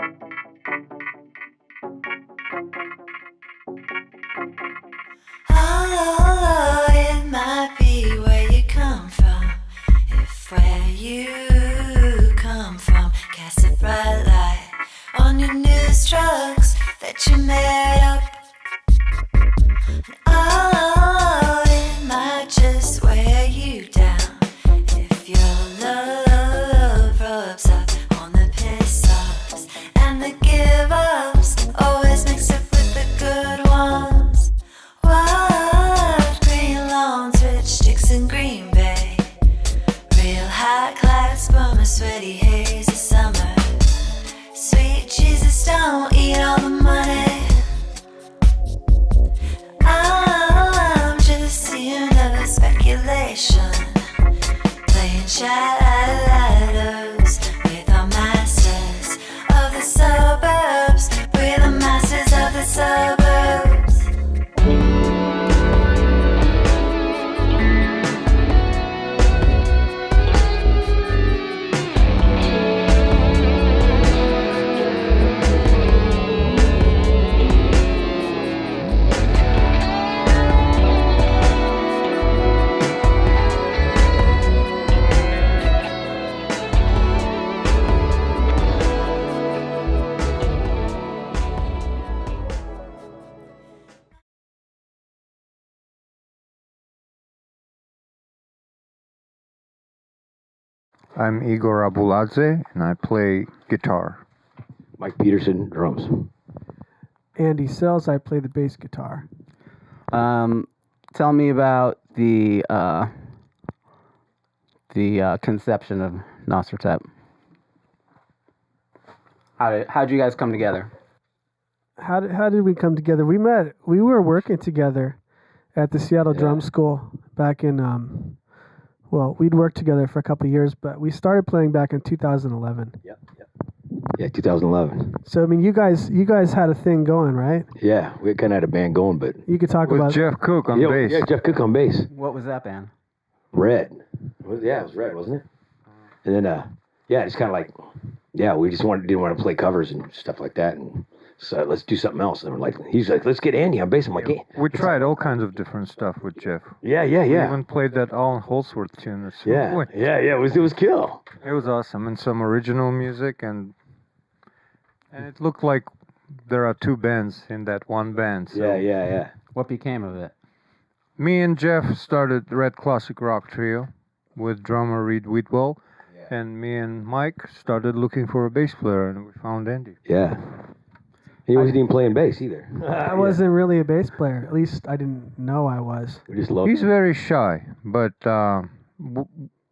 Oh, it might be where you come from. If where you come from casts a bright light on your news trucks that you made up. Oh, it might just wear you down if your love rubs up on the piss offs and the give ups. Always mix it with the good ones. What green lawns, rich sticks in Green Bay. Real high class, but my sweaty haze of summer. Sweet Jesus, don't eat all the money. I'm just seeing the speculation, playing shadows with our masters of the suburbs. We're the masters of the suburbs. I'm Igor Abuladze, and I play guitar. Mike Peterson, drums. Andy Sells, I play the bass guitar. Tell me about the conception of NOSRETEP. How'd you guys come together? How did we come together? We were working together at the Seattle Drum School back in, we'd worked together for a couple of years, but we started playing back in 2011. Yeah, 2011. So, I mean, you guys had a thing going, right? Yeah, we kind of had a band going, but... You could talk With about Jeff Cook on bass. Yeah, Jeff Cook on bass. What was that band? Red. Yeah, it was Red, wasn't it? And then, it's kind of like, we just didn't want to play covers and stuff like that, and so let's do something else. And he's like, let's get Andy on bass. I'm like, hey. We tried all kinds of different stuff with Jeff. Yeah. We even played that Alan Holdsworth tune. It was kill. It was awesome, and some original music, and it looked like there are two bands in that one band. So Yeah. What became of it? Me and Jeff started the Red Classic Rock Trio with drummer Reed Whitwell, and me and Mike started looking for a bass player, and we found Andy. Yeah. He wasn't even playing bass either. I wasn't really a bass player. At least I didn't know I was. We just loved He's him. very shy, but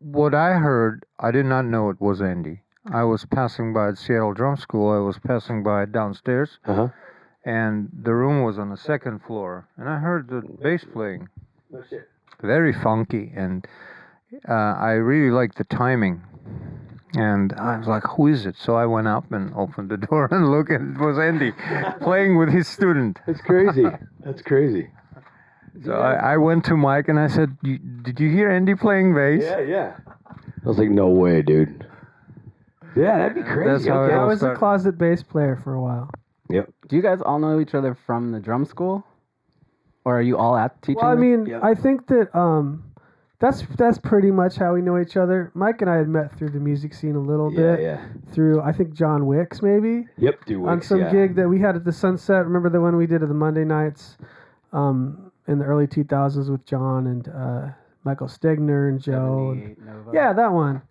what I heard, I did not know it was Andy. I was passing by the Seattle Drum School. I was passing by downstairs, and the room was on the second floor, and I heard the bass playing. No shit. Very funky, and I really liked the timing. And I was like, who is it? So I went up and opened the door and looked, and it was Andy playing with his student. That's crazy. So I went to Mike and I said, did you hear Andy playing bass? Yeah. I was like, no way, dude. Yeah, that'd be crazy. That's how it I all was a started. closet bass player for a while. Yep. Do you guys all know each other from the drum school? Or are you all at teaching? Well, I mean, Yep. I think that that's pretty much how we know each other. Mike and I had met through the music scene a little bit. Yeah. Through, I think, John Wicks, maybe. Yep, dude. On some gig that we had at the Sunset. Remember the one we did at the Monday nights in the early 2000s with John and Michael Stegner and Joe. Nova. Yeah, that one.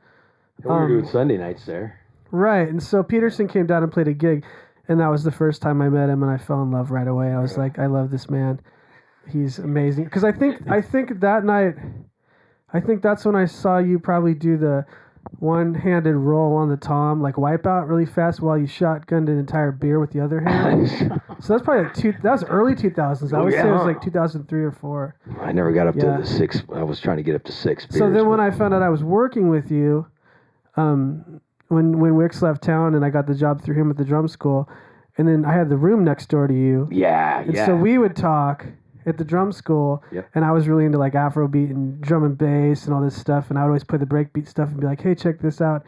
We were doing Sunday nights there. Right. And so Peterson came down and played a gig, and that was the first time I met him, and I fell in love right away. I was like, I love this man. He's amazing. Because I think that night, I think that's when I saw you probably do the one-handed roll on the tom, like Wipeout really fast while you shotgunned an entire beer with the other hand. So that's probably that was early 2000s. I would say it was like 2003 or 4. I never got up to the 6. I was trying to get up to 6 beers. So then when I found out I was working with you, when Wicks left town and I got the job through him at the drum school, and then I had the room next door to you. And so we would talk at the drum school, and I was really into like Afrobeat and drum and bass and all this stuff, and I would always play the breakbeat stuff and be like, hey, check this out.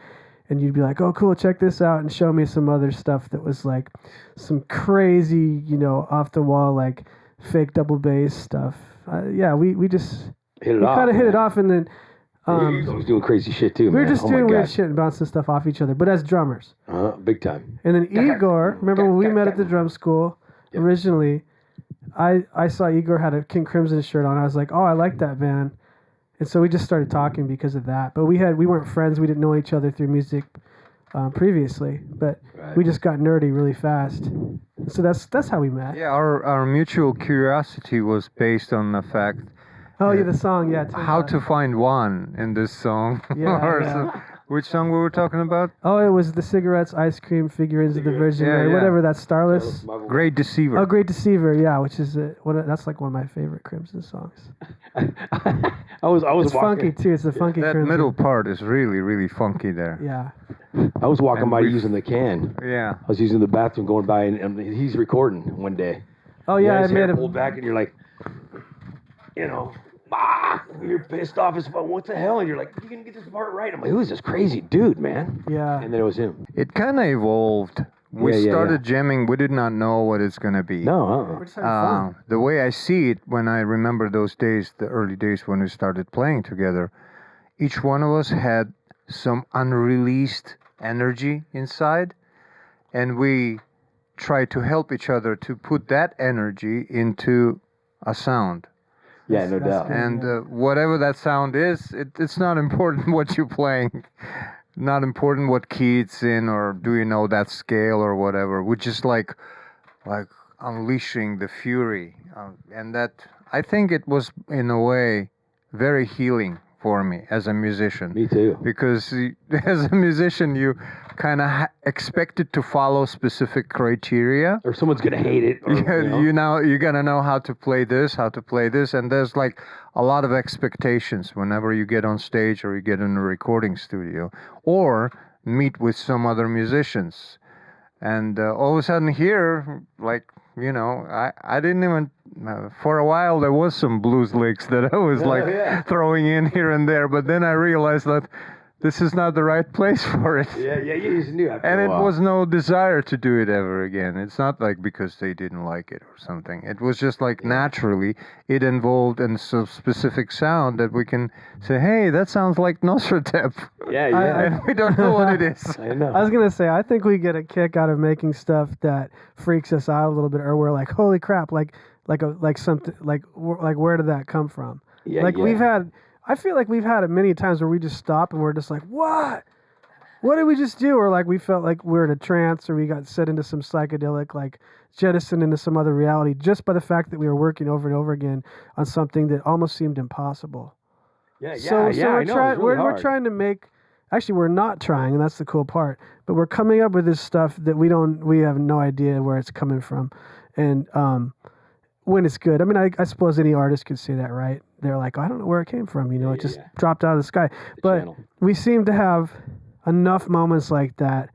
and you'd be like, oh, cool, check this out, and show me some other stuff that was like some crazy, off the wall, like fake double bass stuff. We just Hit it we off. kind of hit it man. off, and then You was doing crazy shit too, we were man. just Oh my doing weird God. shit and bouncing stuff off each other, but as drummers. Big time. And then Igor, remember when we met at the drum school originally? I saw Igor had a King Crimson shirt on. I was like, oh, I like that band. And so we just started talking because of that. But we weren't friends. We didn't know each other through music previously. But we just got nerdy really fast. So that's how we met. Yeah, our mutual curiosity was based on the fact Oh yeah, the song. Yeah. how to find one in this song. Yeah, Or yeah. so- which song we were talking about? Oh, it was the cigarettes, ice cream, figurines of the Virgin Yeah, Mary, yeah. whatever that Starless. Great Deceiver. Oh, Great Deceiver. Yeah, which is that's like one of my favorite Crimson songs. I was It's funky walking. too. It's the funky That Crimson. middle part is really, really funky there. Yeah. I was walking And by we've- using the can. Yeah. I was using the bathroom, going by, and he's recording one day. Oh yeah, I his made hair a pulled back, and you're like, you're pissed off as fuck. What the hell? And you're like, you gonna get this part right? I'm like, who's this crazy dude, man? Yeah. And then it was him. It kind of evolved. We Yeah, started jamming. We did not know what it's going to be. No, We're just having fun. The way I see it, when I remember those days, the early days when we started playing together, each one of us had some unreleased energy inside, and we tried to help each other to put that energy into a sound. yeah, no That's doubt. good. And whatever that sound is, it's not important what you're playing, not important what key it's in, or do you know that scale or whatever. We're just like unleashing the fury, and that I think it was in a way very healing for me as a musician. Me too. Because as a musician, you kind of expected to follow specific criteria. Or someone's gonna hate it. Or, You're gonna know how to play this, and there's like a lot of expectations whenever you get on stage or you get in a recording studio or meet with some other musicians. And all of a sudden here, like, I didn't even, for a while there was some blues licks that I was throwing in here and there, but then I realized that this is not the right place for it. Yeah, you just knew. After And a it while. was no desire to do it ever again. It's not like because they didn't like it or something. It was just like naturally it involved in some specific sound that we can say, hey, that sounds like NOSRETEP. Yeah. And we don't know what it is. I know. I was gonna say, I think we get a kick out of making stuff that freaks us out a little bit, or we're like, holy crap, like something like where did that come from? Yeah, like yeah. I feel like we've had it many times where we just stop and we're just like, what? What did we just do? Or like we felt like we're in a trance, or we got set into some psychedelic, like jettisoned into some other reality just by the fact that we were working over and over again on something that almost seemed impossible. Yeah, So I know. we're It's trying. really We're hard. trying to make. Actually, we're not trying, and that's the cool part. But we're coming up with this stuff that we have no idea where it's coming from, and when it's good. I mean, I suppose any artist could say that, right? They're like, I don't know where it came from. It just dropped out of the sky. But channel. we seem to have enough moments like that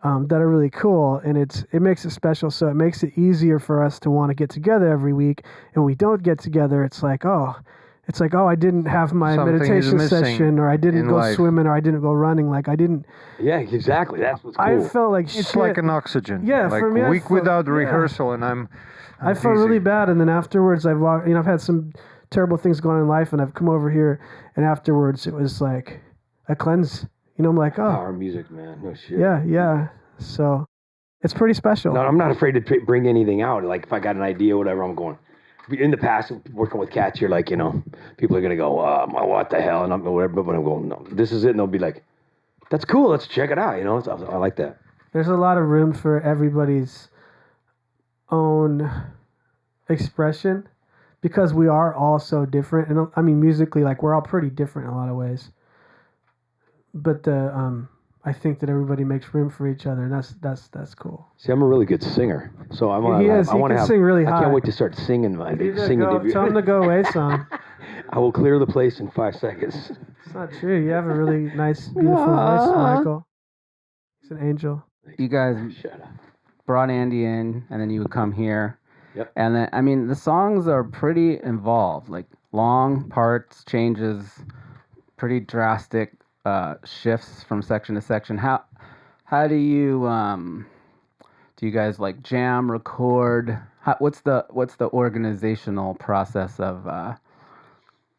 that are really cool, and it makes it special. So it makes it easier for us to want to get together every week. And when we don't get together, it's like, I didn't have my Something is meditation missing session, or I didn't in go life. swimming, or I didn't go running. Like I didn't. Yeah, exactly. That's what's cool. I felt like It's shit. like an oxygen. Yeah, like for me, a I week felt- without yeah. rehearsal, and I'm I felt dizzy. really bad, and then afterwards, I've had some terrible things going on in life, and I've come over here, and afterwards, it was like a cleanse. I'm like, oh, Power music, man. No shit. yeah. So it's pretty special. No, I'm not afraid to bring anything out. Like if I got an idea, whatever, I'm going. In the past, working with cats, you're like, people are gonna go, what the hell, and I'm whatever. But I'm going, no, this is it, and they'll be like, that's cool. Let's check it out. I like that. There's a lot of room for everybody's own expression because we are all so different. And I mean, musically, like we're all pretty different in a lot of ways. But I think that everybody makes room for each other, and that's cool. See, I'm a really good singer, so I'm. He is. He can sing really I high. can't wait to start singing my You need to singing go, debut. tell him to go away song. I will clear the place in 5 seconds. It's not true. You have a really nice, beautiful voice, Michael. He's an angel. You guys Shut up. brought Andy in, and then you would come here. Yep. And then, I mean, the songs are pretty involved, like long parts, changes, pretty drastic. shifts from section to section. How do you guys like jam, record? What's the organizational process of?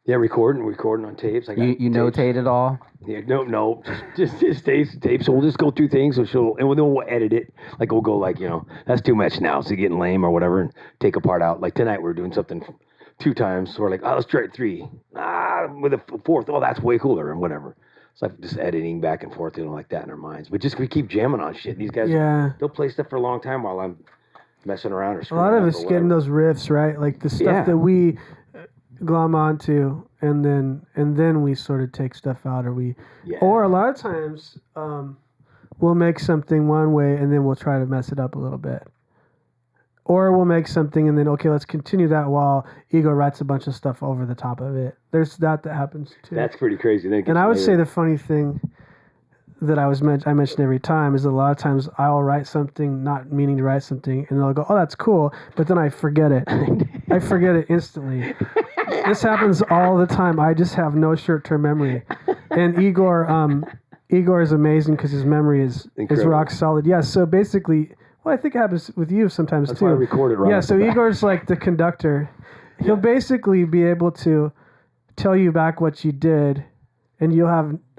Yeah, recording on tapes. I got You notate it all? Yeah, no, just tapes. So we'll just go through things. So then we'll edit it. Like we'll go like, that's too much now. So getting lame or whatever, and take a part out. Like tonight we're doing something 2 times. So we're like, let's try it 3. With a 4th. Oh, that's way cooler and whatever. It's like just editing back and forth, like that in our minds. But just we keep jamming on shit. These guys, they'll play stuff for a long time while I'm messing around or. A lot of it's getting those riffs right, like the stuff that we glom onto, and then we sort of take stuff out, or a lot of times we'll make something one way and then we'll try to mess it up a little bit, or we'll make something and then let's continue that while Igor writes a bunch of stuff over the top of it. There's that happens too. That's pretty crazy. And I would say the funny thing that I mention every time is that a lot of times I'll write something not meaning to write something, and they'll go, "Oh, that's cool," but then I forget it. I forget it instantly. This happens all the time. I just have no short-term memory. And Igor is amazing because his memory is rock solid. Yeah. So basically, I think it happens with you sometimes that's too. Why I recorded right. Yeah. So Igor's like the conductor. He'll basically be able to tell you back what you did, and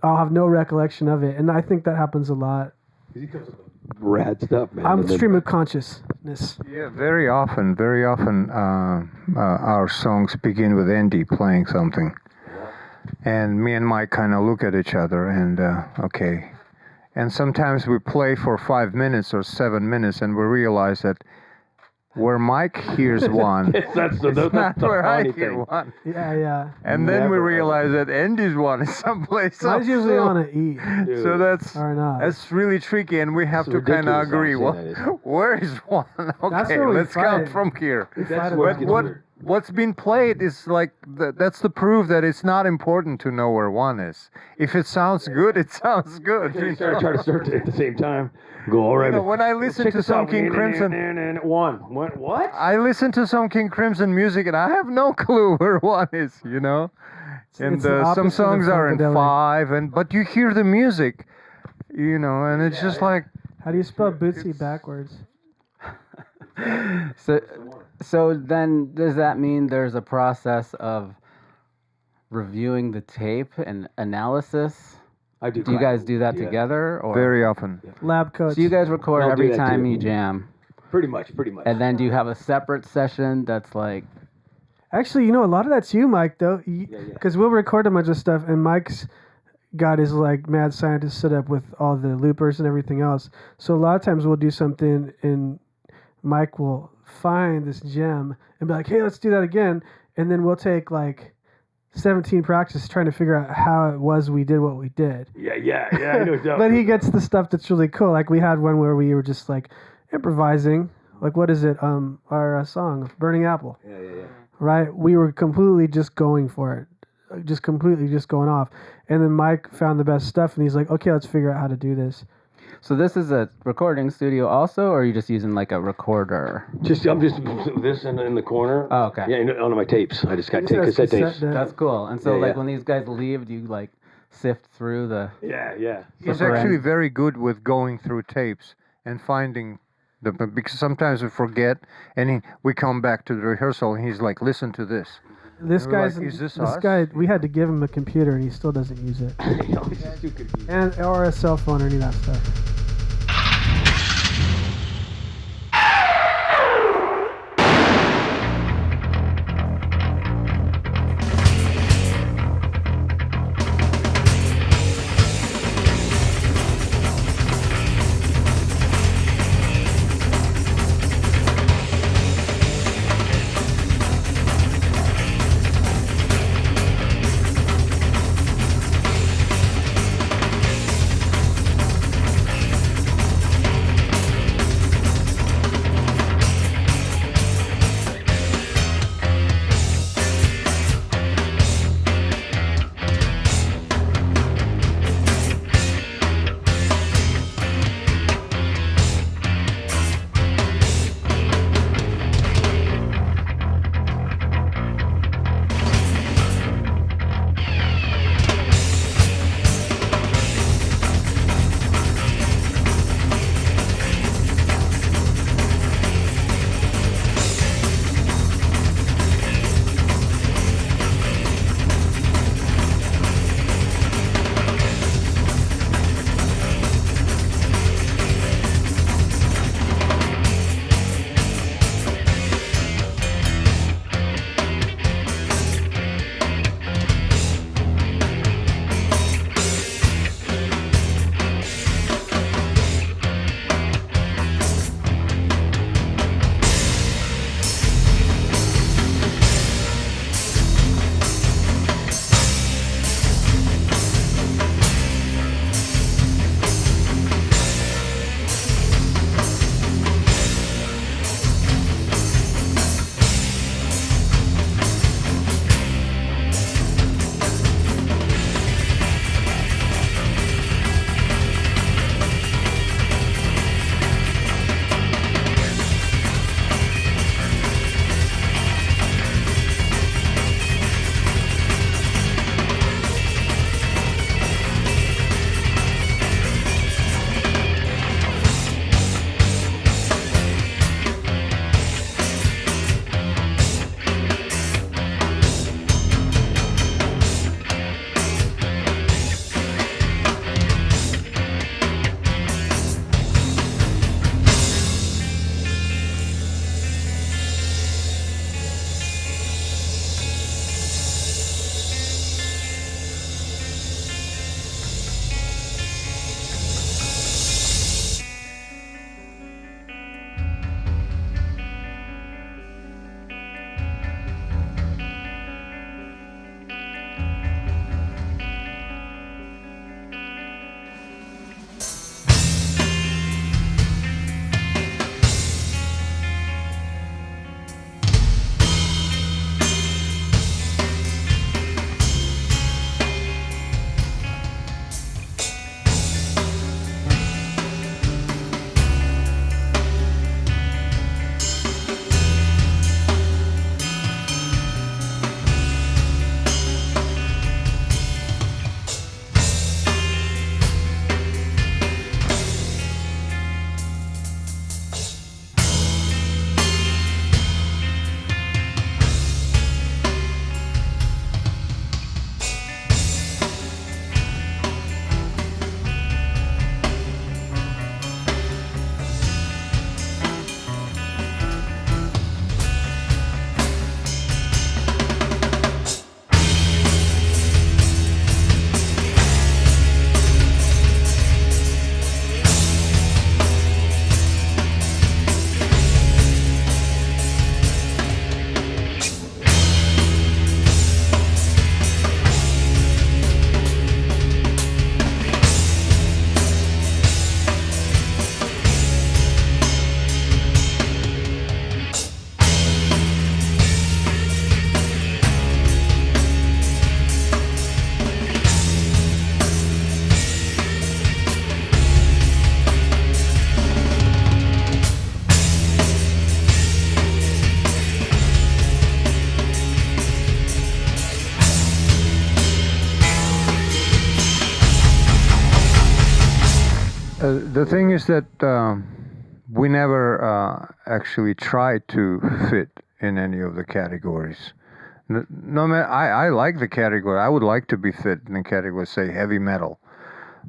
I'll have no recollection of it. And I think that happens a lot. He comes up with rad stuff, man. I'm stream of consciousness. Yeah, very often, our songs begin with Andy playing something. And me and Mike kind of look at each other and, okay. And sometimes we play for 5 minutes or 7 minutes and we realize that where Mike hears one, that's not where I funny hear thing. one. Yeah. And then we realize that Andy's one is someplace else. Mine's usually on an E. So or not. that's really tricky, and we have to kind of agree. Where is one? Okay, let's count from here. What's been played is like that's the proof that it's not important to know where one is. If it sounds good, it sounds good. You try to search it at the same time. Go all right. When I listen to some King Crimson, what? I listen to some King Crimson music, and I have no clue where one is. And some songs are in 5, but you hear the music, and it's just like. How do you spell Bootsy backwards? So then does that mean there's a process of reviewing the tape and analysis? Do you guys do that together? Or? Very often. Lab coats. So you guys record every time you jam? Pretty much. And then do you have a separate session that's like... Actually, a lot of that's you, Mike, though. Because we'll record a bunch of stuff, and Mike's got his mad scientist set up with all the loopers and everything else. So a lot of times we'll do something, and Mike will find this gem and be like, "Hey, let's do that again." And then we'll take 17 practices trying to figure out how it was we did what we did. Yeah. I know. But he gets the stuff that's really cool. Like we had one where we were just improvising. What is it? Our song, Burning Apple. Yeah. Right? We were completely just going for it. Just completely just going off. And then Mike found the best stuff and he's like, "Okay, let's figure out how to do this." So this is a recording studio also, or are you just using a recorder? I'm just this in the corner. Oh, okay. Yeah, on my tapes. I just got cassette tapes. That's cool. And so when these guys leave, do you sift through the... Yeah. He's actually very good with going through tapes and finding because sometimes we forget, and we come back to the rehearsal and he's like, "Listen to this." This guy's is this guy. We had to give him a computer, and he still doesn't use it. He's just too confused. Or a cell phone or any of that stuff. The thing is that we never actually tried to fit in any of the categories. No matter, I like the category. I would like to be fit in the category, say heavy metal.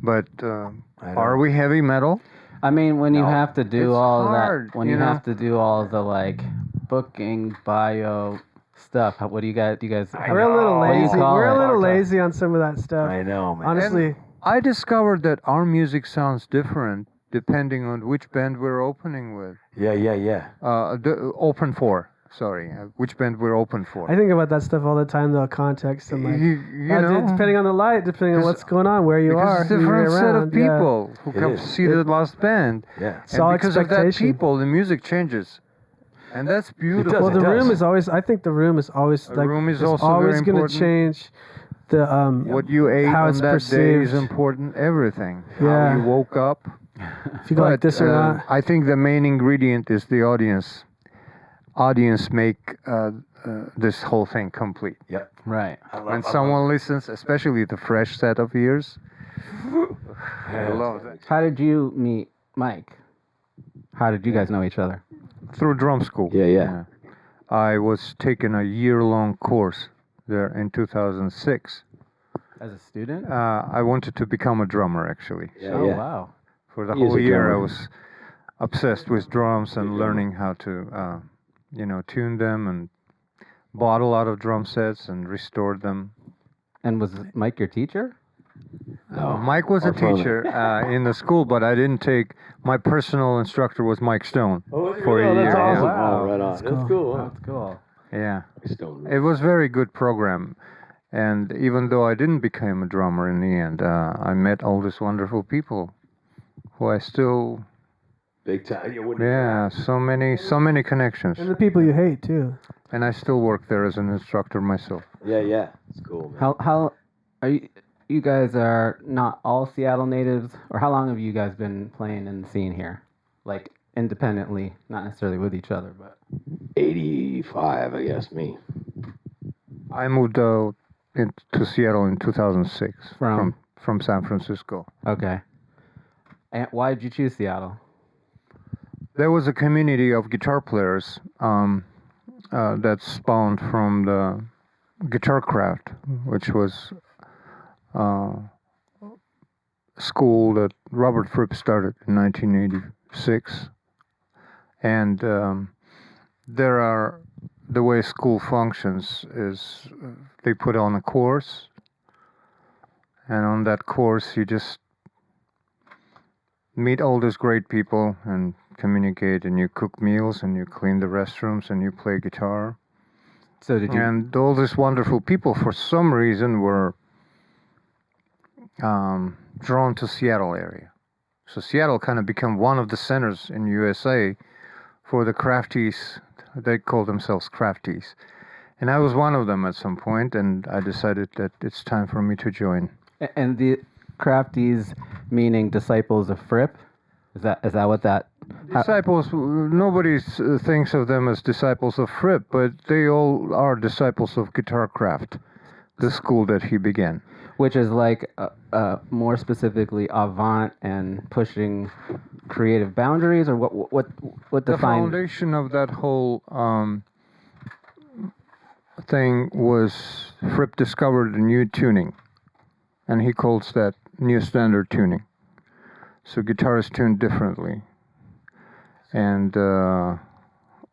But are we heavy metal? I mean, when you have to do It's all hard, that, when you you know? have to do all the like booking, bio stuff, what do you guys? We're a little What do you lazy. call We're a it? little lazy on some of that stuff. I know, man. Honestly, I discovered that our music sounds different depending on which band we're opening with. Yeah. Open for. Sorry, which band we're open for. I think about that stuff all the time, though. Context and like, you know, depending on the light, depending on Because- what's going on, where you because are, it's who a you're different set of around, yeah. people who It come is. to see the last band. Yeah. It's all And because of that expectation. people, the music changes, and that's beautiful. does, Well, it the does. room is always. I think the room is always The like. room is it's also always very going to important. change. The What you ate how on it's that day is perceived. important. Everything. Yeah. How you woke up. If you go like this or not. I think the main ingredient is the audience. Audience make this whole thing complete. Yep. Right. When someone listens, especially the fresh set of ears, I love that. How did you meet Mike? How did you guys know each other? Through drum school. Yeah. I was taking a year-long course there in 2006. As a student? I wanted to become a drummer, actually. Yeah, Oh yeah. wow. For the He is whole a year, I drummer. was obsessed with drums and learning how to, tune them and bought a lot of drum sets and restored them. And was Mike your teacher? Mike was a Our father. teacher in the school, but I didn't take. My personal instructor was Mike Stone for a year. That's awesome. Yeah. Wow. Oh, right on. That's cool. That's cool. Yeah. Stone. It was very good program, and even though I didn't become a drummer in the end, I met all these wonderful people, who I still, Big time. You wouldn't. yeah, so many connections, And the people you hate too. and I still work there as an instructor myself. Yeah. It's cool, man. How are you? You guys are not all Seattle natives, or how long have you guys been playing in the scene here, like independently, not necessarily with each other, but 85, I guess, me. I moved to Seattle in 2006 From? from San Francisco. okay. And why did you choose Seattle? There was a community of guitar players that spawned from the Guitar Craft, which was a school that Robert Fripp started in 1986. And the way school functions is they put on a course, and on that course you just meet all these great people and communicate, and you cook meals and you clean the restrooms and you play guitar. So did you? And all these wonderful people, for some reason, were drawn to Seattle area. So Seattle kind of became one of the centers in USA for the crafties. They call themselves crafties. And I was one of them at some point, and I decided that it's time for me to join. And the crafties, meaning disciples of Fripp, is that what that? Disciples, nobody thinks of them as disciples of Fripp, but they all are disciples of Guitar Craft, the school that he began. Which is like more specifically avant and pushing creative boundaries, or what The defines? foundation of that whole thing was Fripp discovered a new tuning, and he calls that new standard tuning. So guitar is tuned differently, and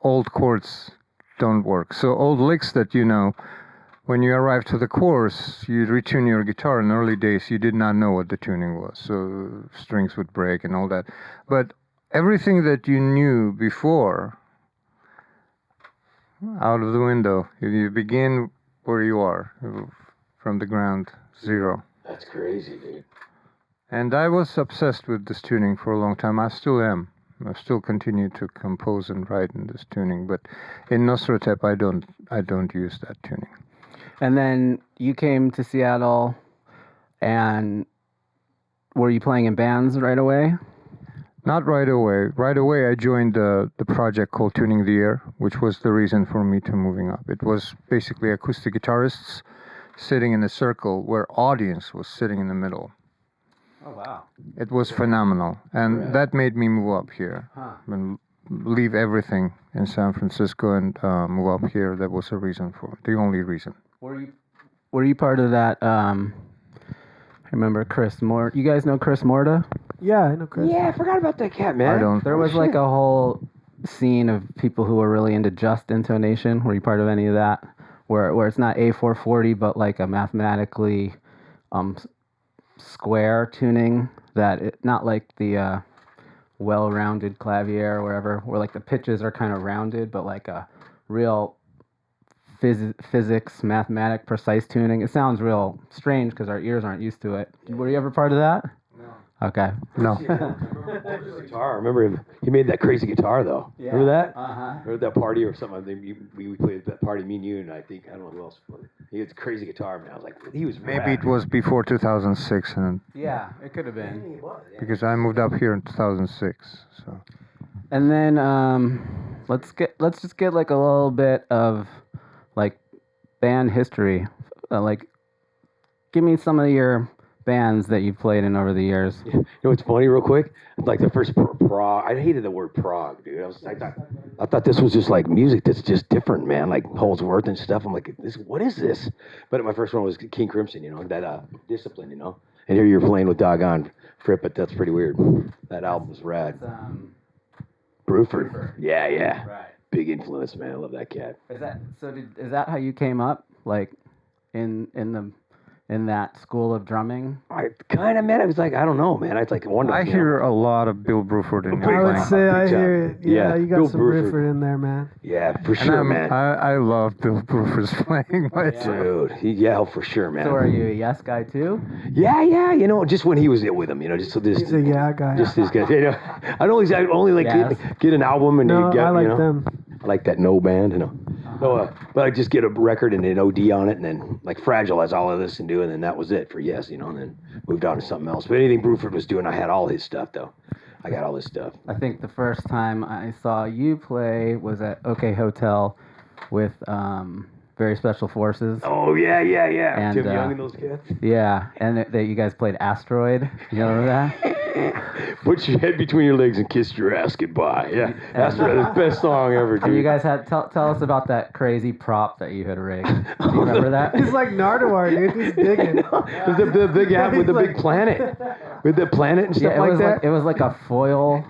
old chords don't work. So old licks that you know, when you arrive to the course, you retune your guitar. In early days, you did not know what the tuning was, so strings would break and all that. But everything that you knew before, out of the window. You begin where you are, from the ground zero. That's crazy, dude. And I was obsessed with this tuning for a long time. I still am. I still continue to compose and write in this tuning, but in NOSRETEP I don't use that tuning. And then you came to Seattle, and were you playing in bands right away? Not right away. Right away I joined the project called Tuning the Air, which was the reason for me to moving up. It was basically acoustic guitarists sitting in a circle where audience was sitting in the middle. Oh wow. It was phenomenal, and that made me move up here and leave everything in San Francisco and move up here. That was the only reason. Were you part of that? I remember Chris Mort. You guys know Chris Morta? Yeah, I know Chris. Yeah, I forgot about that cat, man. I don't. There was like a whole scene of people who were really into just intonation. Were you part of any of that? Where it's not A440, but like a mathematically square tuning not like the well-rounded clavier or wherever, where like the pitches are kind of rounded, but like a real physics, mathematic, precise tuning. It sounds real strange because our ears aren't used to it. Were you ever part of that? No. Okay. No. Guitar. I remember him. He made that crazy guitar though. Yeah. Remember that? Uh-huh. Or that party or something. I think we played at that party, me and you, and I think I don't know who else. He had a crazy guitar, man. I was like, he was Maybe rad. it was before 2006, and Yeah, it could have been. because I moved up here in 2006. So And then let's just get like a little bit of like band history. Like, give me some of your bands that you've played in over the years. You know what's funny, real quick? Like the first prog. I hated the word prog, dude. I thought this was just like music that's just different, man. Like Holdsworth and stuff. I'm like, what is this? But my first one was King Crimson, you know, that Discipline, you know. And here you're playing with doggone Fripp, but that's pretty weird. That album was rad. Bruford. Yeah. Right. Big influence, man. I love that cat. Is that how you came up? Like in that school of drumming? I kind of, man. I was like, I don't know, man. I was like, wonder. I hear a lot of Bill Bruford in your I would playing. say I Big time. hear it. Yeah, Yeah, you got Bill some Bruford. Bruford in there, man. Yeah, for And sure, man. I love Bill Bruford's playing. Dude, for sure, man. So are you a Yes guy too? Yeah. You know, just when he was with him, you know, just He's a yeah guy. just these guys. You know, I only like Yes. get an album and No, you get, I like you know, them. I like that No band, you know. No, but I just get a record and an OD on it, and then like Fragile has all of this and do, and then that was it for Yes, you know, and then moved on to something else. But anything Bruford was doing, I had all his stuff though. I got all his stuff. I think the first time I saw you play was at OK Hotel with Very Special Forces. Oh yeah. And, Tim Young and those cats. Yeah, and that you guys played Asteroid. You know that? Put your head between your legs and kiss your ass goodbye. Yeah, that's the best song ever, dude. And you guys had tell us about that crazy prop that you had rigged. Do you remember that? He's like Nardwuar, dude. He's digging. With the big app with the big planet, with the planet and stuff Yeah, like that. it was like a foil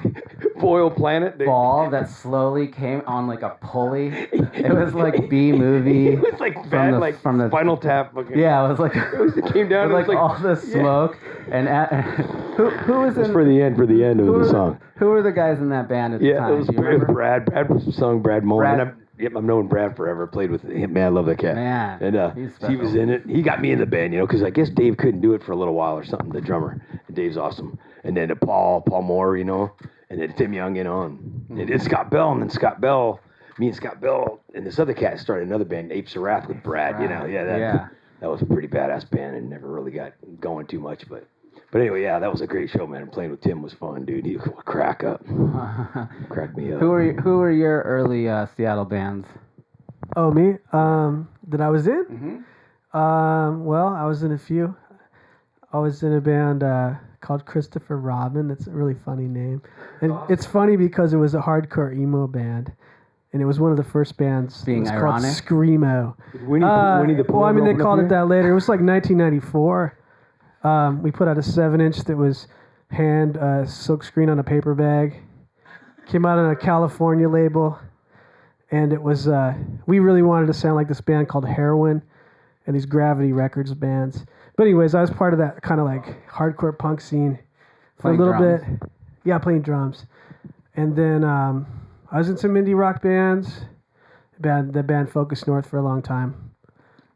Foil planet. ball that slowly came on like a pulley. It was like B movie. It was like bad, from the Spinal Tap. Fucking, Yeah, it was like it came down. with It was like all the smoke. And who was It was in for the end of the song. Who were the guys in that band at the Yeah, time? it was Do you remember? Brad. Brad was sung Brad Mullen. Brad- I've known Brad forever. Played with him. Man, I love that cat. Man, And he's he was special. in it. He got me in the band, you know, because I guess Dave couldn't do it for a little while or something. The drummer, and Dave's awesome. And then Paul Moore, you know, and then Tim Young, you know, and then Scott Bell, and then Scott Bell, me and Scott Bell, and this other cat started another band, Apes of Wrath, with Brad. You know, that was a pretty badass band, and never really got going too much, but anyway, yeah, that was a great show, man. Playing with Tim was fun, dude. He would crack up, crack me up. Who were your early Seattle bands? Oh, me? That I was in? Well, I was in a few. I was in a band called Christopher Robin. That's a really funny name. And it's funny because it was a hardcore emo band. And it was one of the first bands. Being it was ironic? called Screamo. Winnie the Pooh. Well, I mean, they opened up called here? it that later. It was like 1994. We put out a 7-inch that was hand silk screen on a paper bag. Came out on a California label. And it was, we really wanted to sound like this band called Heroin and these Gravity Records bands. But anyways, I was part of that kind of like hardcore punk scene for Playing a little drums. bit. Yeah, playing drums. And then I was in some indie rock bands. The band Focus North for a long time.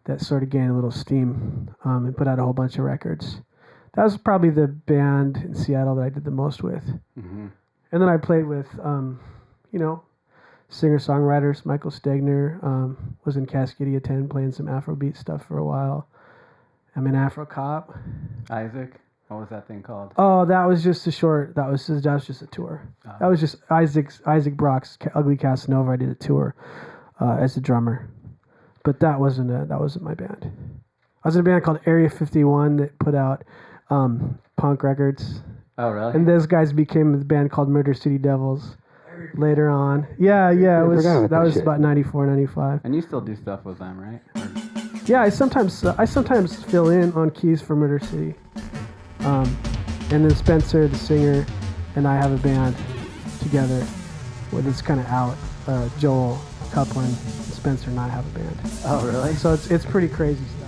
That sort of gained a little steam and put out a whole bunch of records. That was probably the band in Seattle that I did the most with. Mm-hmm. And then I played with, singer-songwriters. Michael Stegner was in Cascadia 10 playing some Afrobeat stuff for a while. I'm in Afro Cop. Isaac? What was that thing called? Oh, that was just a short. That was just a tour. That was just Isaac Brock's Ugly Casanova. I did a tour as a drummer, but that wasn't my band. I was in a band called Area 51 that put out punk records. Oh, really? And those guys became a band called Murder City Devils later on. Yeah, it was forgot about that that was shit. about 94, 95. And you still do stuff with them, right? Yeah, I sometimes fill in on keys for Murder City. And then Spencer, the singer, and I have a band together with it's kind of out. Joel Coupland, Spencer, and I have a band. Oh, really? So it's pretty crazy stuff.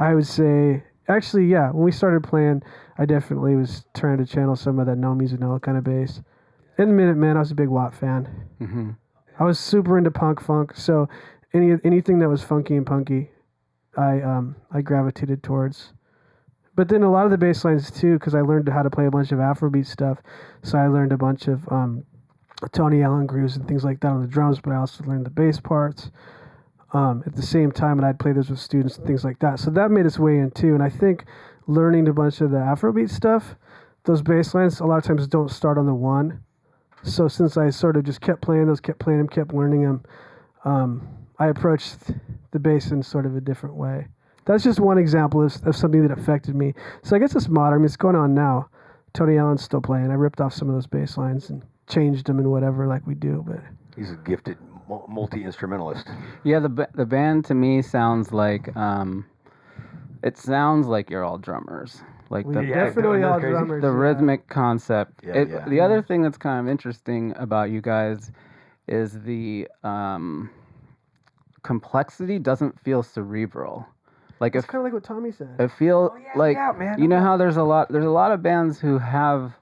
I would say, actually, yeah, when we started playing, I definitely was trying to channel some of that no music, no kind of bass. In the Minutemen, I was a big Watt fan. Mm-hmm. I was super into punk funk, so anything that was funky and punky, I gravitated towards. But then a lot of the bass lines too, because I learned how to play a bunch of Afrobeat stuff. So I learned a bunch of Tony Allen grooves and things like that on the drums, but I also learned the bass parts at the same time, and I'd play those with students and things like that. So that made its way in too. And I think learning a bunch of the Afrobeat stuff, those bass lines a lot of times don't start on the one. So since I sort of just kept playing those, kept learning them, I approached the bass in sort of a different way. That's just one example of something that affected me. So I guess it's modern. It's going on now. Tony Allen's still playing. I ripped off some of those bass lines and changed them and whatever like we do. But He's a gifted multi-instrumentalist. Yeah, the band to me sounds like it sounds like you're all drummers. Like we the definitely all crazy? drummers. the yeah. rhythmic concept. Yeah. The other thing that's kind of interesting about you guys is the complexity doesn't feel cerebral. Like It's kind of like what Tommy said. it feel like man. you know how there's a lot of bands who have,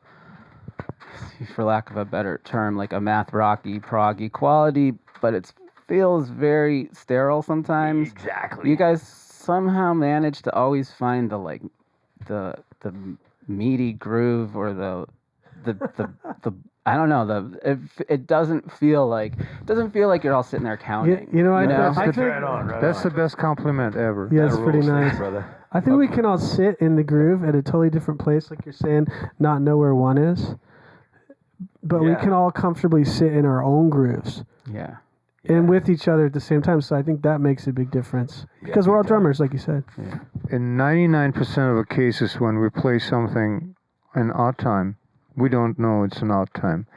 for lack of a better term, like a math rocky proggy quality, but it feels very sterile sometimes. Exactly. You guys somehow manage to always find the meaty groove or the I don't know, it doesn't feel like you're all sitting there counting. You know, I think That's the best compliment ever. yeah, it's pretty nice. brother. I think we can all sit in the groove at a totally different place, like you're saying, not know where one is. But we Yeah. can all comfortably sit in our own grooves Yeah. and with each other at the same time. So I think that makes a big difference because we're all drummers, like you said. In 99% of the cases when we play something in odd time, we don't know it's an odd time.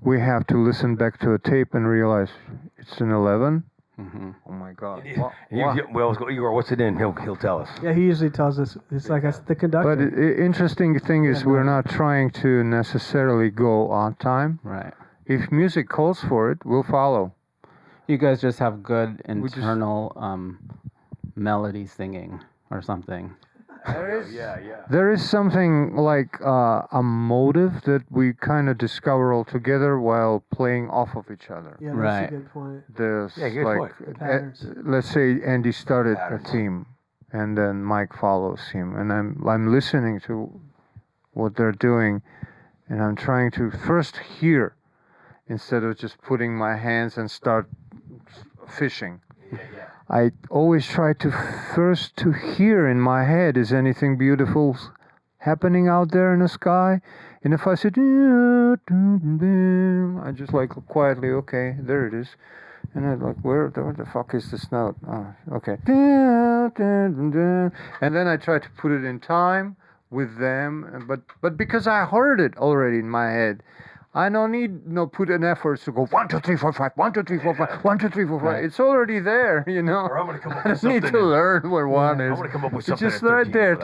We have to listen back to a tape and realize it's an 11. Mm-hmm. Oh my God. Igor, what's it in? He'll tell us. Yeah, he usually tells us. It's like the conductor. But interesting thing is we're not trying to necessarily go on time. Right. If music calls for it, we'll follow. You guys just have good just- internal melody singing or something. There is something like a motive that we kind of discover all together while playing off of each other. Yeah, that's Right. a good point. There's good like, point. Patterns. let's say Andy started Patterns. a theme, and then Mike follows him, and I'm listening to what they're doing, and I'm trying to first hear instead of just putting my hands and start fishing. I always try to first to hear in my head, is anything beautiful happening out there in the sky? And if I say, I just like quietly, okay, there it is. And I'm like, where the fuck is this note? Oh, okay. And then I try to put it in time with them, but because I heard it already in my head, I don't need put an effort to go 1 2 3 4 5 1 2 3 4 5 1 2 3 4 5. Right. It's already there, you know. Or I'm gonna come up I with don't need something. to learn where one is. I'm gonna come up with It's something. just at right 13 there.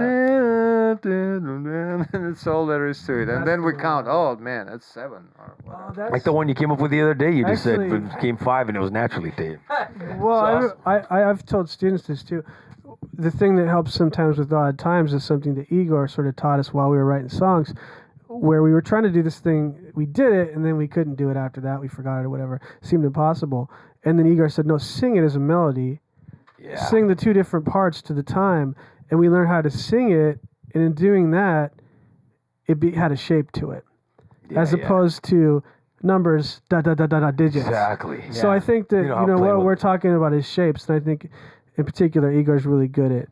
for that. And that's all there is to it. And then we count. Oh man, that's 7. Or whatever. Oh, that's, Like the one you came up with the other day. You just Actually- said it came 5 and it was naturally taped. well, I've told students this too. The thing that helps sometimes with odd times is something that Igor sort of taught us while we were writing songs, where we were trying to do this thing. We did it, and then we couldn't do it after that. We forgot it or whatever. It seemed impossible. And then Igor said, no, sing it as a melody. Yeah. Sing the two different parts to the time. And we learned how to sing it. And in doing that, had a shape to it. As opposed to numbers, digits. Exactly. So I think that, You know how to play what with we're it. talking about is shapes. And I think, in particular, Igor's really good at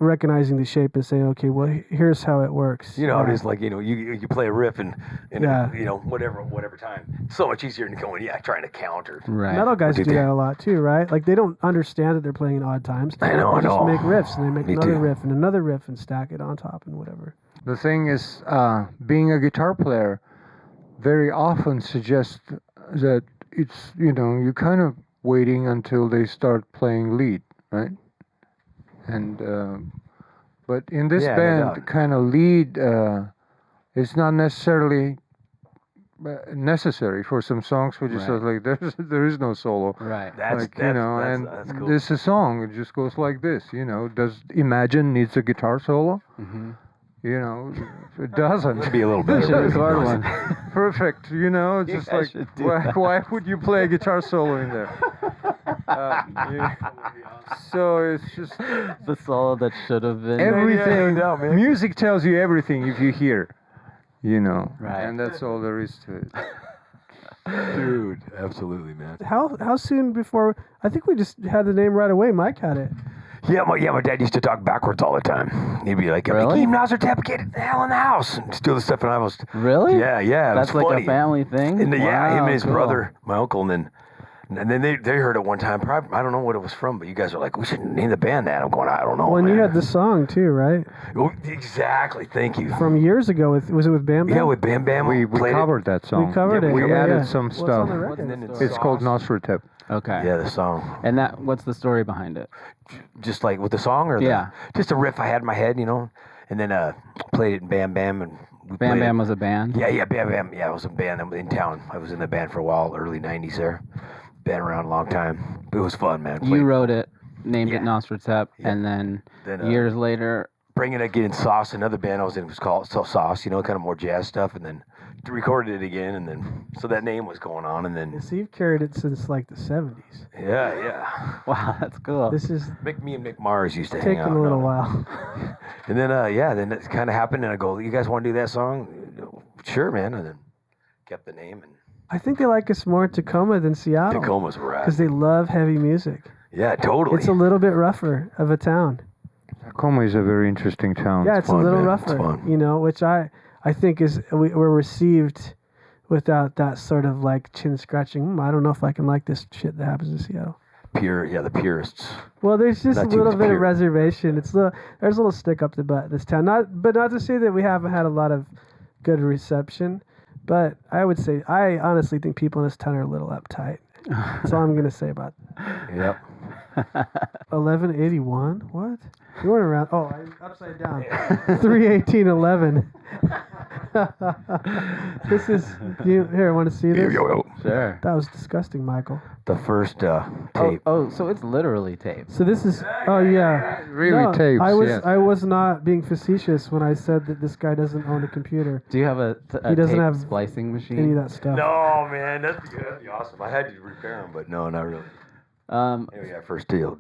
recognizing the shape and saying, okay, well, here's how it works. You know how it is, like, you play a riff and Yeah. whatever time. So much easier than going, trying to count or. Right. Metal guys What do do you that a lot too, right? Like they don't understand that they're playing in odd times. I know, They I just know. make riffs and they make Me another too. riff and another riff and stack it on top and whatever. The thing is, being a guitar player very often suggests that it's, you're kind of waiting until they start playing lead, right? And, but in this Yeah, no band, doubt. kind of lead is not necessarily necessary for some songs. We just Right. like there is no solo. Right. That's Like, you know, that's, and that's cool. this is a song. It just goes like this. You know, does Imagine needs a guitar solo? Mm-hmm. You know, if it doesn't. It'd be a little We better. should wouldn't it? record one. Perfect. You know, it's You just guys like should do why, that. why would you play a guitar solo in there? So it's just The solo that should have been. everything. no doubt, man. Music tells you everything if you hear. You know, Right. and that's all there is to it. Dude, absolutely, man. How soon before? I think we just had the name right away. Mike had it. Yeah, my dad used to talk backwards all the time. He'd be like, Really? "Keep NOSRETEP, get the hell in the house," and steal the stuff. And I was, Really? yeah, it That's was like funny. a family thing. And yeah, him Wow, and his cool. brother, my uncle, and then they heard it one time. Probably, I don't know what it was from, but you guys are like, "We should name the band that." I'm going, I don't know. When man. you had the song too, right? Oh, exactly. Thank you. From years ago. Was it with Bam Bam? Yeah, with Bam Bam, We played it. covered that song. We covered it. We yeah, added yeah. some What's on stuff. the record? And then It's called NOSRETEP. Okay. Yeah, the song. And what's the story behind it? Just like with the song, or Yeah. just a riff I had in my head, you know, and then played it in Bam Bam, and we Bam played Bam it. was a band. Yeah, Bam Bam. Yeah, I was in band in town. I was in the band for a while, early '90s there. Been around a long time. It was fun, man. You Played- wrote it, named it Yeah. NOSRETEP, Yeah. and then, Then, years later. Bringing it, getting Sauce, another band I was in was called Sauce, you know, kind of more jazz stuff, and then recorded it again, and then so that name was going on, and then So you've carried it since like the 70s. yeah. Wow, that's cool. This is Me and Mick Mars used to hang taking out. a little no. while. And then then it kind of happened, and I go, "You guys want to do that song?" Sure, man. And then kept the name, and I think they like us more in Tacoma than Seattle. Tacoma's rad. Because they love heavy music. Yeah, totally. It's a little bit rougher of a town. Tacoma is a very interesting town. Yeah, it's fun, a little man. It's rougher, fun. you know, which I think is we're received without that sort of like chin scratching. I don't know if I can like this shit that happens in Seattle. Pure, yeah, the purists. Well, there's just Not a too little bit pure. of reservation. There's a little stick up the butt in this town. Not to say that we haven't had a lot of good reception, but I would say I honestly think people in this town are a little uptight. That's all I'm gonna say about that. Yep. 1181. What? You weren't around. Oh, I'm upside down. 31811. This is here. Want to see this? Sure. That was disgusting, Michael. The first tape. Oh, so it's literally tape. So this is. Oh yeah. Really No, tapes, I yes. was not being facetious when I said that this guy doesn't own a computer. Do you have a He doesn't tape have splicing machine? Any of that stuff. No, man, that'd be awesome. I had to repair them, but no, not really. Here we got first deal.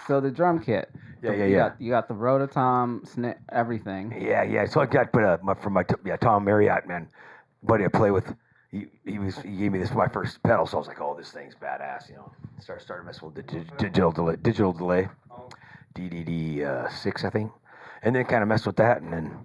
So the drum kit. Yeah. You got the Rototom, everything. Yeah. So I got from my Tom Marriott, man, buddy I play with. He gave me this for my first pedal, so I was like, oh, this thing's badass, you know. Started messing with the digital delay, DDD 6, I think, and then kind of messed with that, and then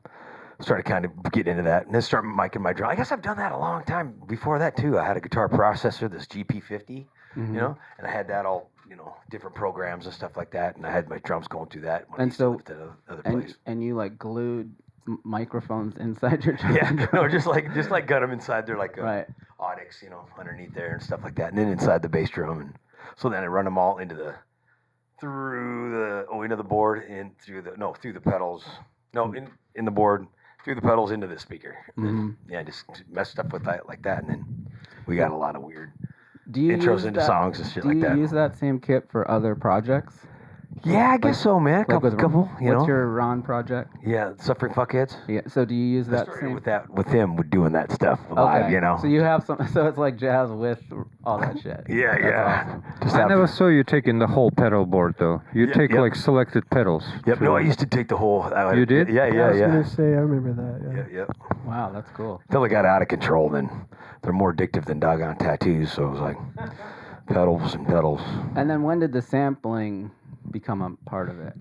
started kind of getting into that, and then started miking my drum. I guess I've done that a long time before that too. I had a guitar processor, this GP50, you know, and I had that all, you know, different programs and stuff like that, and I had my drums going through that. When I And used to so, lift at other place. and you like glued microphones inside your drum. Yeah, no, just like got them inside there, like Right. Audix, you know, underneath there and stuff like that, and then inside the bass drum, and so then I run them all into the board and through the pedals, in the board, through the pedals into the speaker. And yeah, just messed stuff with that like that, and then we got a lot of weird Do you intros use into that- songs and shit like that. Do you use that same kit for other projects? Yeah, I guess so, man. Like with Couple, you what's know. your Ron project? Yeah, Suffering Fuckheads. Yeah. So do you use I that started same? with him doing that stuff live, you know. So you have some. So it's like jazz with all that shit. Yeah. That's awesome. Just I have- never saw you taking the whole pedal board though. You take yep. like selected pedals. Yep. to- No, I used to take the whole. You did? Yeah. I was gonna say I remember that. Yeah. Wow, that's cool. Until they got out of control, then they're more addictive than doggone tattoos. So it was like pedals and pedals. And then when did the sampling become a part of it?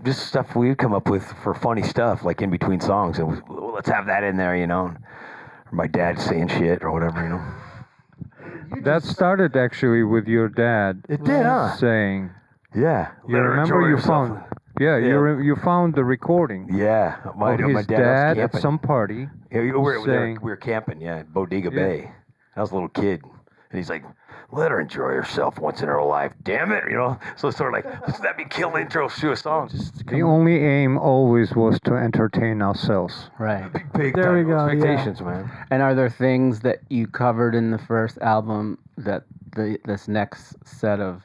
Just stuff we'd come up with for funny stuff, like in between songs, and well, let's have that in there, you know. Or my dad saying shit or whatever, you know. That started actually with your dad It did, huh? saying, Yeah. you remember you found, you found the recording Yeah, my of my his dad dad was at camping. some party. Yeah, we saying- were camping, at Bodega Bay. I was a little kid, and he's like, let her enjoy herself once in her life. Damn it, you know. So it's sort of like, let's let me kill the intro to a song. Just The only aim always was to entertain ourselves. Right. big There we time go, expectations, man. And are there things that you covered in the first album that this next set of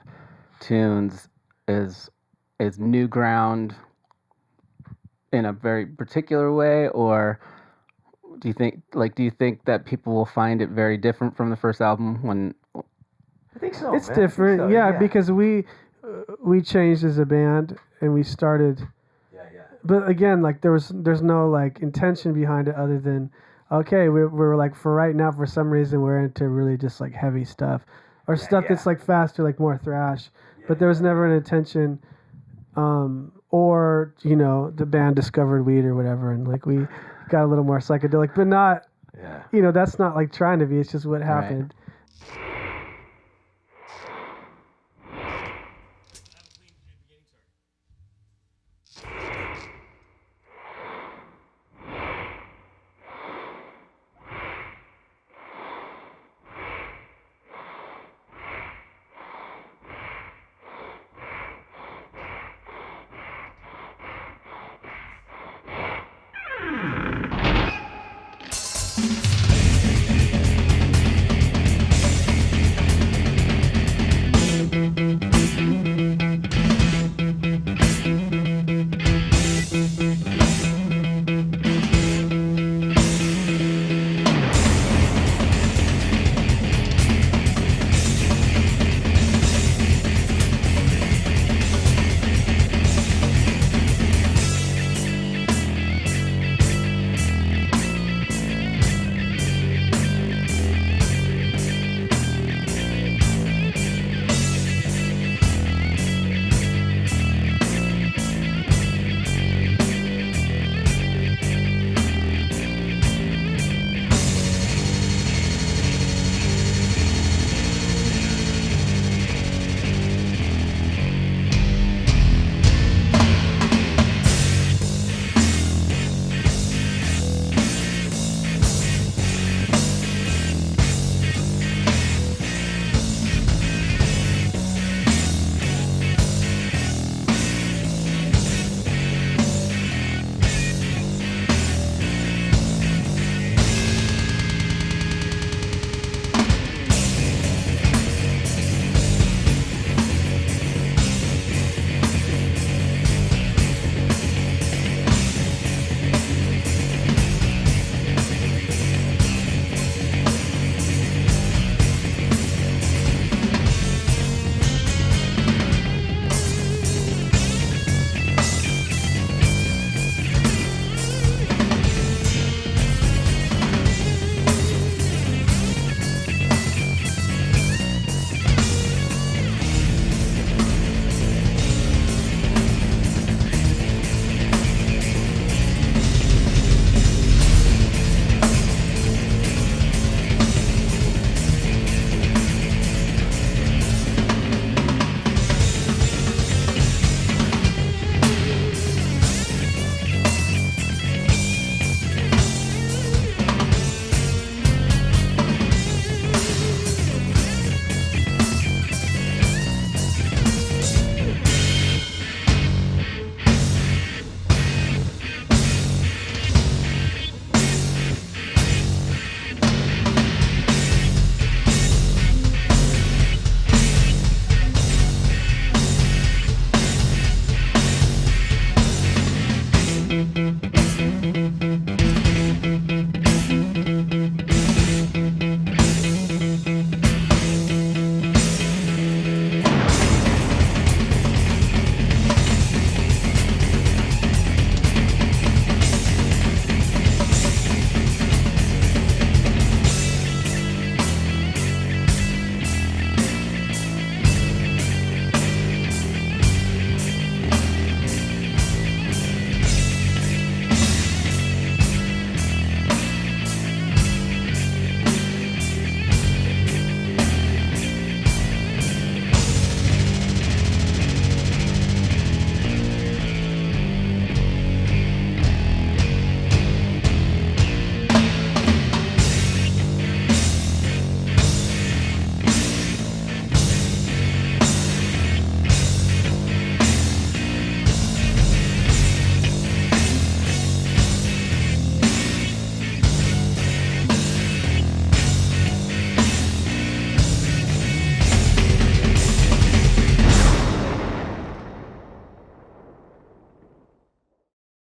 tunes is new ground in a very particular way, or do you think that people will find it very different from the first album when? I think so. It's man. I think different, so, yeah, because we changed as a band and we started. Yeah. But again, like there's no like intention behind it other than, okay, we're like for right now for some reason we're into really just like heavy stuff or stuff that's like faster, like more thrash. But there was never an intention, or you know the band discovered weed or whatever, and like we got a little more psychedelic, but not. Yeah. You know, that's not like trying to be. It's just what happened.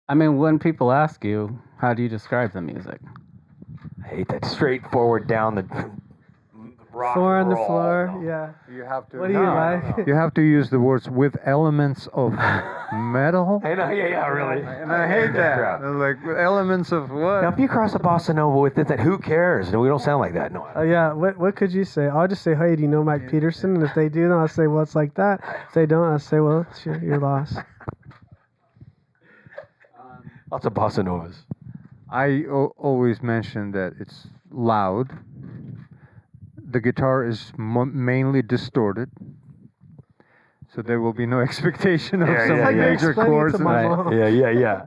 I mean, when people ask you, how do you describe the music? I hate that straightforward down the rock Four and on the roll. floor. No. Yeah. You have to. What do you like? You have to use the words with elements of metal. I know, yeah, really. And I hate that. Like elements of what? Now, if you cross a bossa nova with it, then who cares? No, we don't sound like that. No. Yeah. What could you say? I'll just say, hey, do you know Mike Peterson? And if they do, then I'll say, well, it's like that. If they don't, I'll say, well, it's your loss. Lots of bossa novas. I always mention that it's loud. The guitar is mainly distorted, so there will be no expectation of some yeah, yeah. major Explain it chords. to my and- mom. Yeah.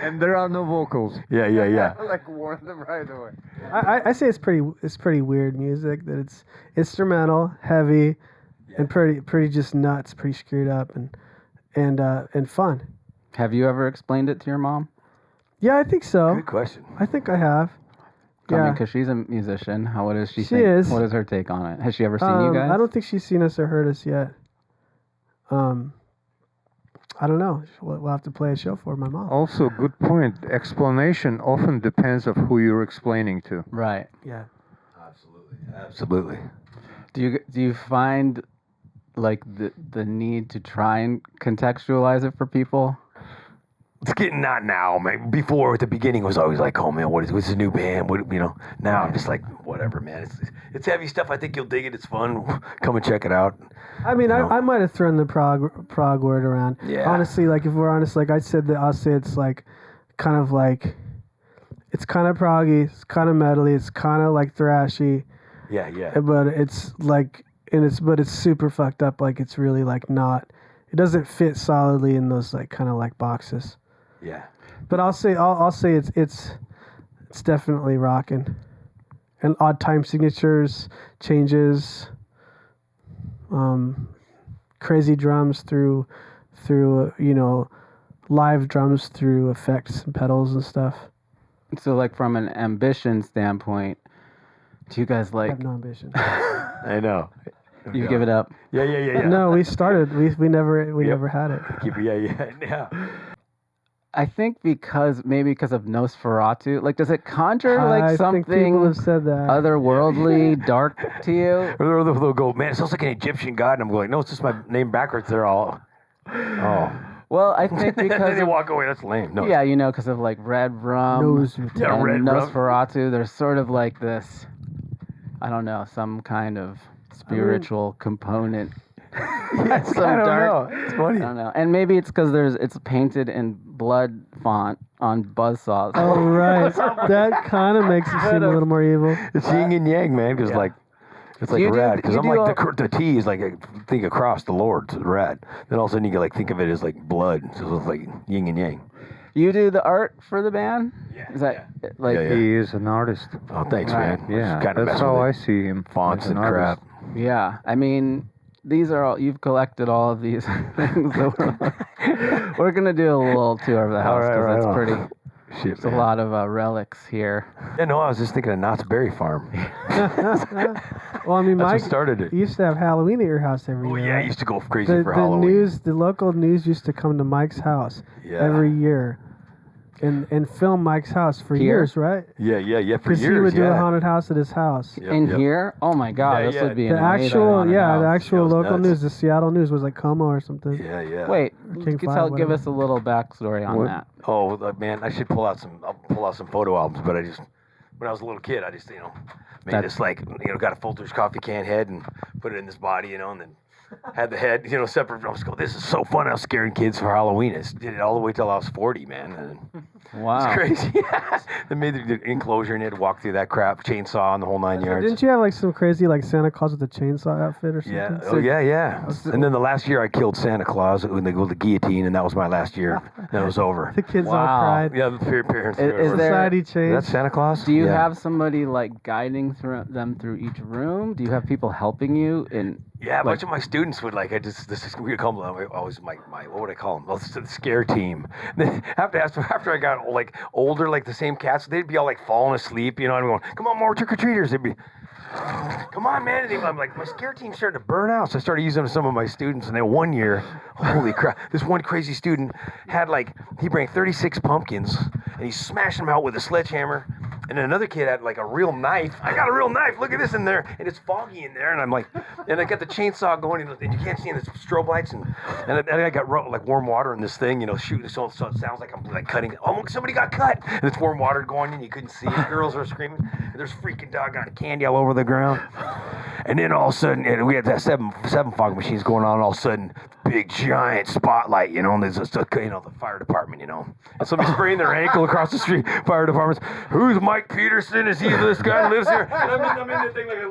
And there are no vocals. Yeah. Like warn them right away. I say it's pretty weird music, that it's instrumental, heavy, and pretty just nuts, pretty screwed up and fun. Have you ever explained it to your mom? Yeah, I think so. Good question. I think I have. I mean, Yeah. because she's a musician. What does she She think? is. What is her take on it? Has she ever seen you guys? I don't think she's seen us or heard us yet. I don't know. We'll have to play a show for my mom. Also, good point. Explanation often depends of who you're explaining to. Right. Yeah. Absolutely. Do you find like the need to try and contextualize it for people? It's getting not now, man. Before, at the beginning, it was always like, oh man, what's a new band? What, you know? Now I'm just like, whatever, man. It's heavy stuff. I think you'll dig it. It's fun. Come and check it out. I mean, You know? I might have thrown the prog word around. Yeah. Honestly, like if we're honest, like I said that I'll say it's like kind of like it's kind of proggy, it's kind of metally, it's kind of like thrashy, Yeah. but it's like but it's super fucked up. Like it's really like not. It doesn't fit solidly in those like kind of like boxes. Yeah. But I'll say it's definitely rocking, and odd time signatures, changes, crazy drums through live drums through effects and pedals and stuff. So, like from an ambition standpoint, do you guys I like have no ambition. I know. you give it up? Yeah. No, we started. We never had it. Yeah. I think because of Nosferatu. Like, does it conjure like I think something people have said that. otherworldly, dark to you? Or they'll go, man, it sounds like an Egyptian god. And I'm going, no, it's just my name backwards. They're all, oh. Well, I think And then because they of, walk away. That's lame. No. yeah, because of like Red Rum NOSRETEP. and Red Rum. Nosferatu. There's sort of like this, I don't know, some kind of spiritual component. Yes, Some I don't dark- know. It's funny. I don't know, and maybe it's because it's painted in blood font on buzzsaws. Oh right, that kind of makes it seem a little more evil. It's yin and yang, man. Because it's like You do- rad. Because you I'm do like the T is like think across the Lord, so rad. Then all of a sudden you can like think of it as like blood, so it's like yin and yang. You do the art for the band? Yeah, Is that like? Yeah. He is an artist. Oh, thanks, Right. man. Yeah, Just kinda that's messing how with I it. see him. Fonts as an and artist. crap. Yeah, I mean, these are all you've collected all of these things. We're gonna do a little tour of the house because right it's on. pretty. Shit, There's a man. lot of relics here. Yeah, no, I was just thinking of Knott's Berry Farm. Well, I mean, That's Mike what started it. you used to have Halloween at your house every Oh year. yeah, I right? used to go crazy the for Halloween. the local news used to come to Mike's house Yeah. every year, and film Mike's house for Here? years, right? Yeah, for Because years. he would do a yeah. haunted house at his house. Yep, In yep. here? Oh my God, Yeah, this yeah. would be The an amazing actual, haunted the house. actual It was local nuts. news, the Seattle news was like Como or something. Yeah. Wait, King give Five, give whatever. us a little backstory on What? that. Oh man, I should pull out some photo albums, but I just when I was a little kid, I just made That- this like got a Folgers coffee can head and put it in this body, and then had the head separate. I was going, this is so fun. I was scaring kids for Halloween. I just did it all the way till I was 40, man. And Wow. it's crazy. They made the enclosure and you had to walk through that crap, chainsaw and the whole 9 yards. Didn't you have like some crazy like Santa Claus with a chainsaw outfit or something? Yeah. Oh, yeah. And then the last year I killed Santa Claus when they go to the guillotine, and that was my last year. Then it was over. The kids all Wow. cried. Yeah, the parents. Is there- Society Is that changed. Santa Claus? Do you Yeah. have somebody like guiding them through each room? Do you have people helping you in? Yeah, a bunch of my students would we call them always my what would I call them? Well, it's the scare team. After I got older, like the same cats, they'd be all like falling asleep, and I'm going, come on, more trick or treaters. They'd be Come on, man. And I'm like, my scare team's starting to burn out. So I started using them to some of my students. And then one year, holy crap, this one crazy student had he brought 36 pumpkins and he smashed them out with a sledgehammer. And then another kid had a real knife. I got a real knife. Look at this in there. And it's foggy in there. And I'm like, and I got the chainsaw going and you can't see in the strobe lights. And I got warm water in this thing, shooting. So it sounds like I'm cutting. Oh, somebody got cut. And it's warm water going and you couldn't see it. Girls are screaming. And there's freaking doggone candy all over the ground. And then all of a sudden, we had that seven fog machines going on. All of a sudden, big giant spotlight, and there's just the fire department, and somebody spraying their ankle across the street. Fire department's, who's Mike Peterson? Is he this guy who lives here? And I'm in the thing like a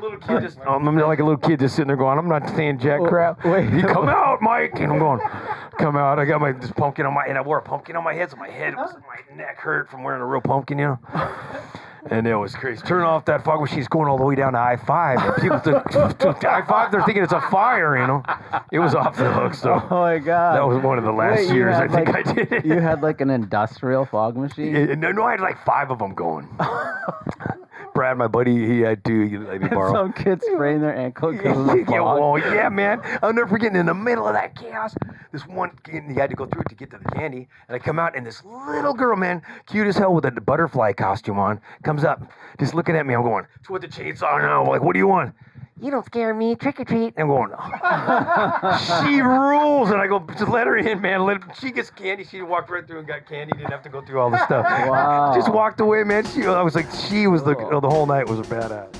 little kid, just sitting there going, I'm not saying jack crap. Wait. You come out, Mike, and I'm going, come out. I got this pumpkin on and I wore a pumpkin on my head, so my neck hurt from wearing a real pumpkin, And it was crazy. Turn off that fog machine's going all the way down to I-5. And people I-5, they're thinking it's a fire, It was off the hook, so. Oh my God. That was one of the last years I think I did it. You had an industrial fog machine? No, I had 5 of them going. Brad, my buddy, he had 2. He let me borrow. Some kids spraying their ankle because of the fog. Yeah, man. I'll never forget, in the middle of that chaos, this one kid, he had to go through it to get to the candy. And I come out, and this little girl, man, cute as hell with a butterfly costume on, comes up, just looking at me. I'm going, with the chainsaw now. I'm like, what do you want? You don't scare me, trick or treat. And I'm going, she rules. And I go, just let her in, man. She gets candy. She walked right through and got candy. Didn't have to go through all the stuff. Wow. Just walked away, man. I was like, she was the whole night was a badass.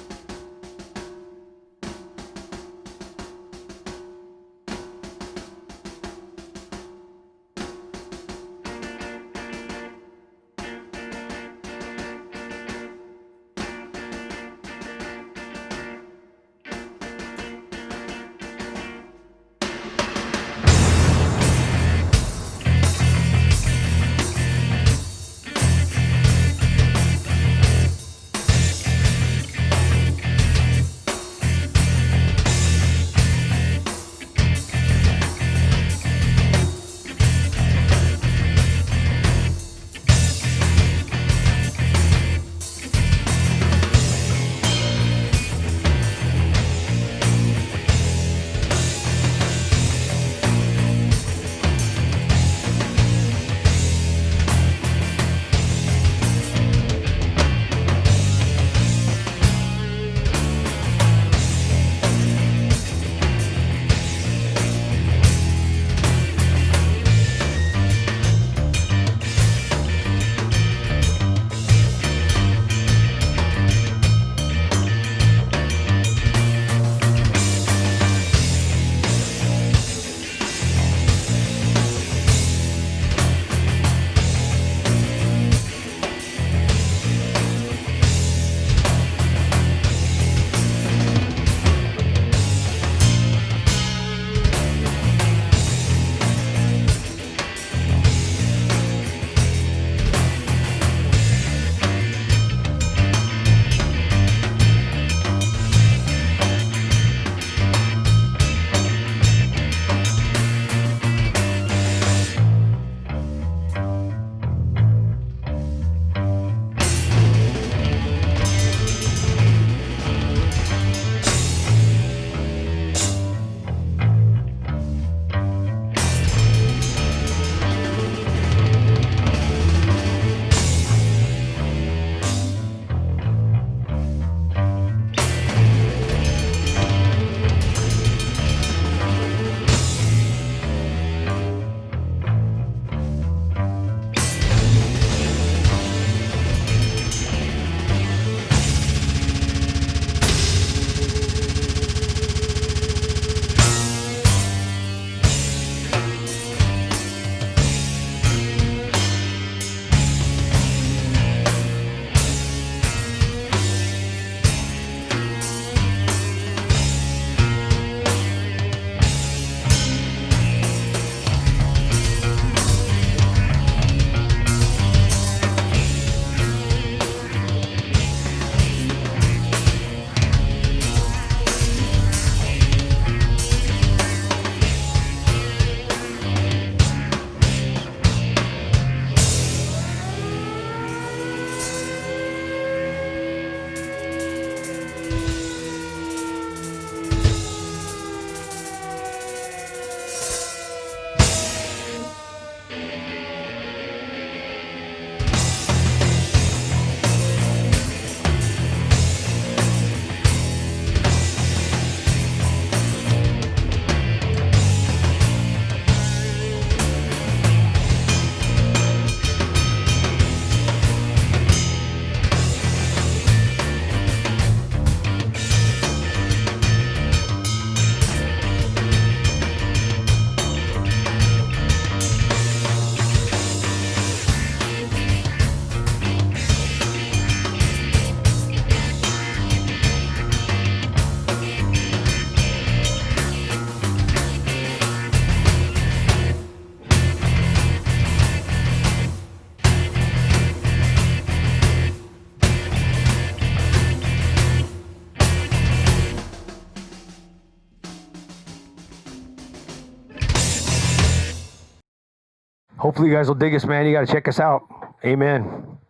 hopefully you guys will dig us, man. You got to check us out. Amen.